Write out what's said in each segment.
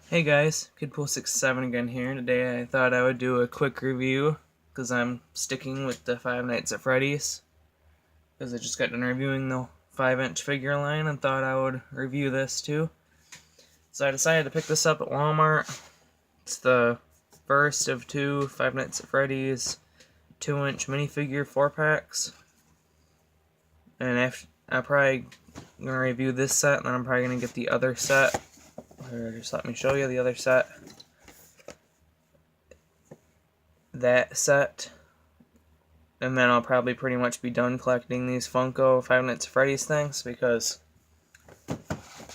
Hey guys, Kidpool67 again here. Today I thought I would do a quick review because I'm sticking with the Five Nights at Freddy's because I just got done reviewing the 5-inch figure line and thought I would review this too. So I decided to pick this up at Walmart. It's the first of two Five Nights at Freddy's 2-inch minifigure 4-packs. And I'm probably going to review this set and then I'm probably going to get the other set. Or just let me show you the other set. That set, and then I'll probably pretty much be done collecting these Funko Five Nights at Freddy's things because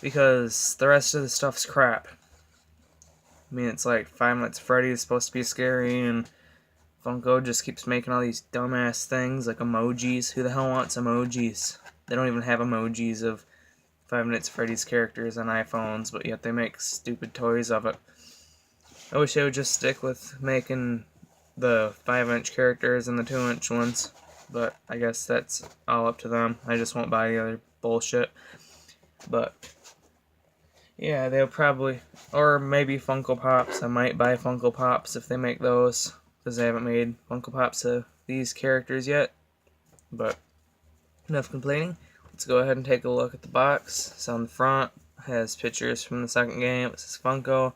the rest of the stuff's crap. I mean, it's like Five Nights at Freddy's is supposed to be scary, and Funko just keeps making all these dumbass things like emojis. Who the hell wants emojis? They don't even have emojis of Five Nights at Freddy's characters on iPhones, but yet they make stupid toys of it. I wish they would just stick with making the 5-inch characters and the 2-inch ones, but I guess that's all up to them. I just won't buy the other bullshit. But yeah, they'll probably, or maybe Funko Pops. I might buy Funko Pops if they make those, because they haven't made Funko Pops of these characters yet. But enough complaining. Let's go ahead and take a look at the box. It's on the front. It has pictures from the second game. It says Funko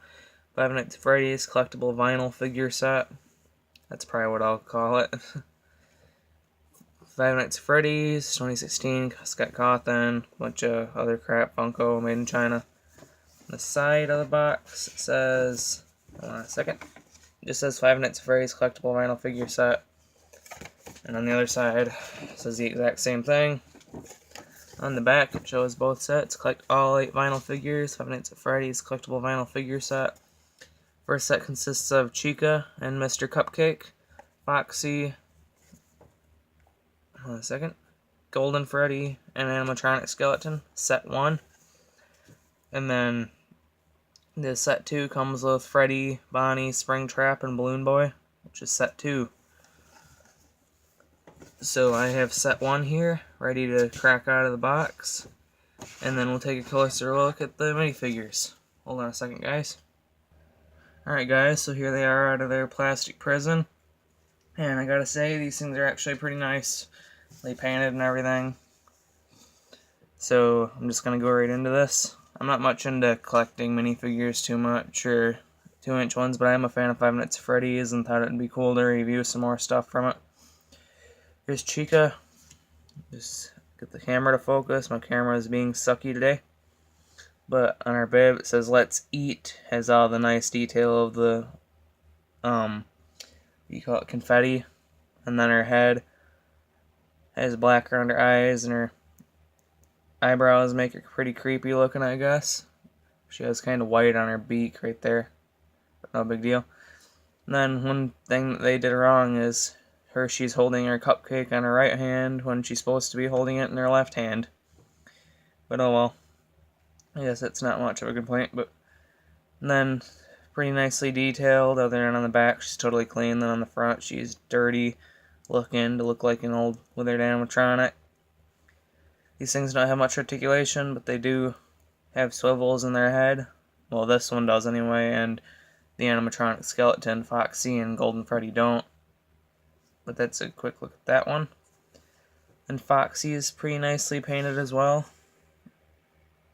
Five Nights at Freddy's collectible vinyl figure set. That's probably what I'll call it. Five Nights at Freddy's 2016, Scott Cawthon, a bunch of other crap Funko made in China. On the side of the box it says, hold on a second, it just says Five Nights at Freddy's collectible vinyl figure set. And on the other side it says the exact same thing. On the back it shows both sets. Collect all 8 vinyl figures, Five Nights at Freddy's collectible vinyl figure set. First set consists of Chica and Mr. Cupcake, Foxy, hold on a second, Golden Freddy, and animatronic skeleton, set 1. And then the set 2 comes with Freddy, Bonnie, Springtrap, and Balloon Boy, which is set 2. So I have set 1 here, ready to crack out of the box. And then we'll take a closer look at the minifigures. Hold on a second, guys. Alright guys, so here they are out of their plastic prison. And I gotta say, these things are actually pretty nice. They painted and everything. So I'm just gonna go right into this. I'm not much into collecting minifigures too much, or 2-inch ones, but I am a fan of Five Nights at Freddy's and thought it'd be cool to review some more stuff from it. Here's Chica. Just get the camera to focus. My camera is being sucky today. But on her bib it says "Let's Eat." Has all the nice detail of the you call it, confetti. And then her head has black around her eyes, and her eyebrows make her pretty creepy looking, I guess. She has kind of white on her beak right there, but no big deal. And then one thing that they did wrong is she's holding her cupcake on her right hand when she's supposed to be holding it in her left hand. But oh well. I guess that's not much of a complaint, but and then pretty nicely detailed. Other than on the back, she's totally clean. Then on the front, she's dirty looking to look like an old withered animatronic. These things don't have much articulation, but they do have swivels in their head. Well, this one does anyway, and the animatronic skeleton, Foxy and Golden Freddy, don't. But that's a quick look at that one. And Foxy is pretty nicely painted as well.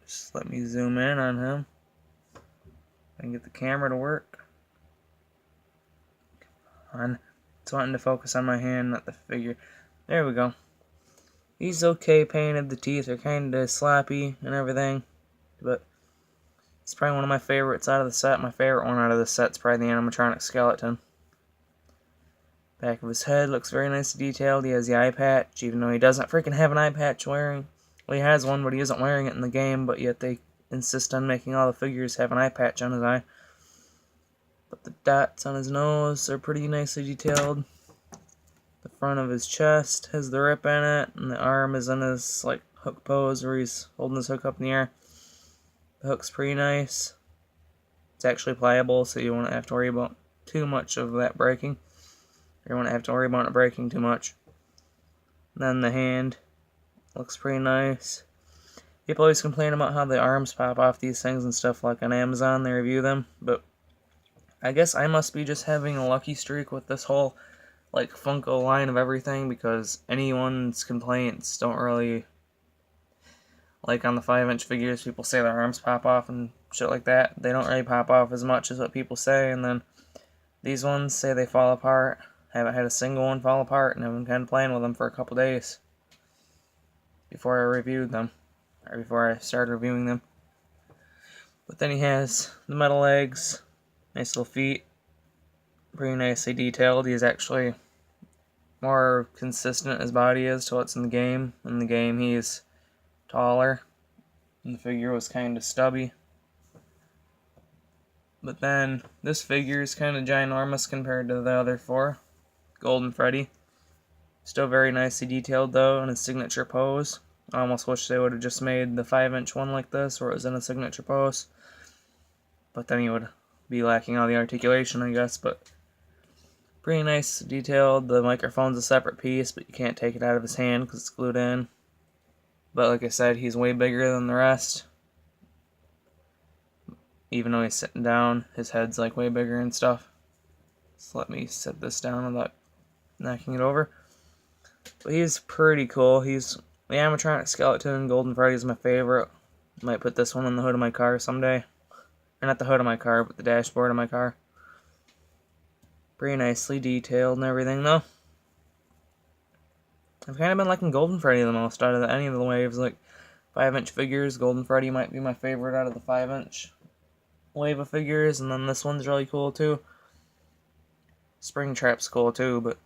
Just let me zoom in on him and get the camera to work. Come on. It's wanting to focus on my hand, not the figure. There we go. He's okay painted. The teeth are kind of sloppy and everything, but it's probably one of my favorites out of the set. My favorite one out of the set is probably the animatronic skeleton. Back of his head looks very nicely detailed. He has the eye patch, even though he doesn't freaking have an eye patch wearing. Well, he has one, but he isn't wearing it in the game, but yet they insist on making all the figures have an eye patch on his eye. But the dots on his nose are pretty nicely detailed. The front of his chest has the rip in it, and the arm is in his like hook pose where he's holding his hook up in the air. The hook's pretty nice. It's actually pliable, so you won't have to worry about too much of that breaking. You won't have to worry about it breaking too much. And then the hand looks pretty nice. People always complain about how the arms pop off these things and stuff, like on Amazon, they review them, but I guess I must be just having a lucky streak with this whole, like, Funko line of everything, because anyone's complaints don't really, like on the 5-inch figures, people say their arms pop off and shit like that. They don't really pop off as much as what people say, and then these ones say they fall apart. I haven't had a single one fall apart, and I've been kind of playing with them for a couple days before I reviewed them, or before I started reviewing them. But then he has the metal legs, nice little feet, pretty nicely detailed. He's actually more consistent his body is to what's in the game. In the game he's taller, and the figure was kind of stubby. But then this figure is kind of ginormous compared to the other four. Golden Freddy. Still very nicely detailed though in his signature pose. I almost wish they would have just made the 5-inch one like this, where it was in a signature pose. But then he would be lacking all the articulation, I guess. But pretty nice detailed. The microphone's a separate piece, but you can't take it out of his hand because it's glued in. But like I said, he's way bigger than the rest. Even though he's sitting down, his head's like way bigger and stuff. So let me set this down without knocking it over. But he's pretty cool. He's the animatronic skeleton. Golden Freddy's my favorite. Might put this one on the hood of my car someday. Or not the hood of my car, but the dashboard of my car. Pretty nicely detailed and everything though. I've kind of been liking Golden Freddy the most out of any of the waves. Like 5-inch figures, Golden Freddy might be my favorite out of the 5-inch wave of figures. And then this one's really cool too. Springtrap's cool too, but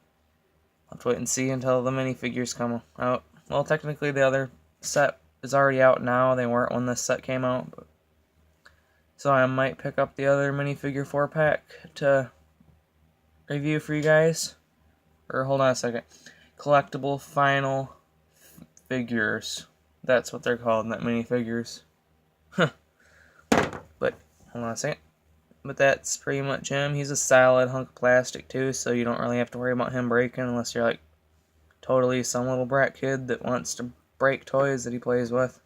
I'll have to wait and see until the minifigures come out. Well, technically the other set is already out now. They weren't when this set came out. But so I might pick up the other minifigure 4-pack to review for you guys. Or hold on a second. Collectible final figures. That's what they're called, not minifigures. But hold on a second. But that's pretty much him. He's a solid hunk of plastic too, so you don't really have to worry about him breaking unless you're like totally some little brat kid that wants to break toys that he plays with.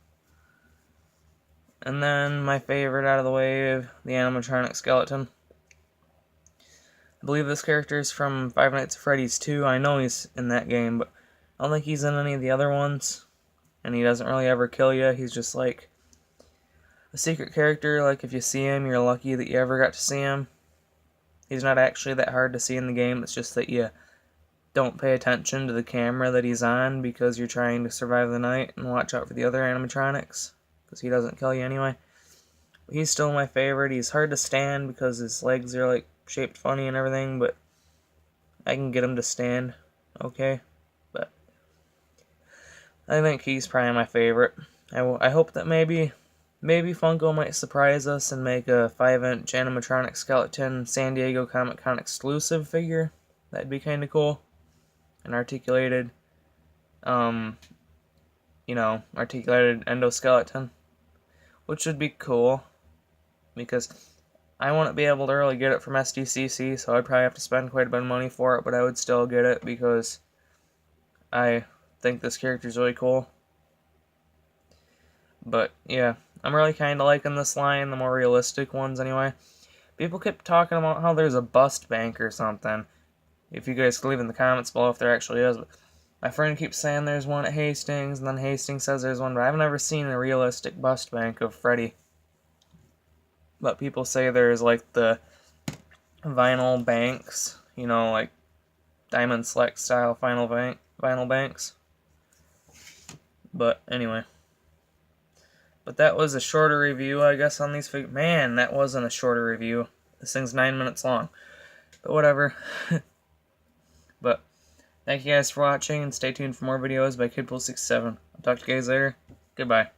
And then my favorite out of the wave, the animatronic skeleton. I believe this character is from Five Nights at Freddy's 2. I know he's in that game, but I don't think he's in any of the other ones. And he doesn't really ever kill you. He's just like a secret character. Like if you see him, you're lucky that you ever got to see him. He's not actually that hard to see in the game. It's just that you don't pay attention to the camera that he's on because you're trying to survive the night and watch out for the other animatronics, because he doesn't kill you anyway. But he's still my favorite. He's hard to stand because his legs are like shaped funny and everything, but I can get him to stand okay. But I think he's probably my favorite. I hope that maybe Funko might surprise us and make a 5-inch animatronic skeleton San Diego Comic-Con exclusive figure. That'd be kind of cool. An articulated, articulated endoskeleton, which would be cool, because I wouldn't be able to really get it from SDCC, so I'd probably have to spend quite a bit of money for it, but I would still get it because I think this character's really cool. But yeah, I'm really kind of liking this line, the more realistic ones anyway. People kept talking about how there's a bust bank or something. If you guys could leave in the comments below if there actually is. But my friend keeps saying there's one at Hastings, and then Hastings says there's one, but I've never seen a realistic bust bank of Freddy. But people say there's like the vinyl banks, like Diamond Select style vinyl banks. But anyway. But that was a shorter review, I guess, on these figures. Man, that wasn't a shorter review. This thing's 9 minutes long. But whatever. But thank you guys for watching, and stay tuned for more videos by Kidpool67. I'll talk to you guys later. Goodbye.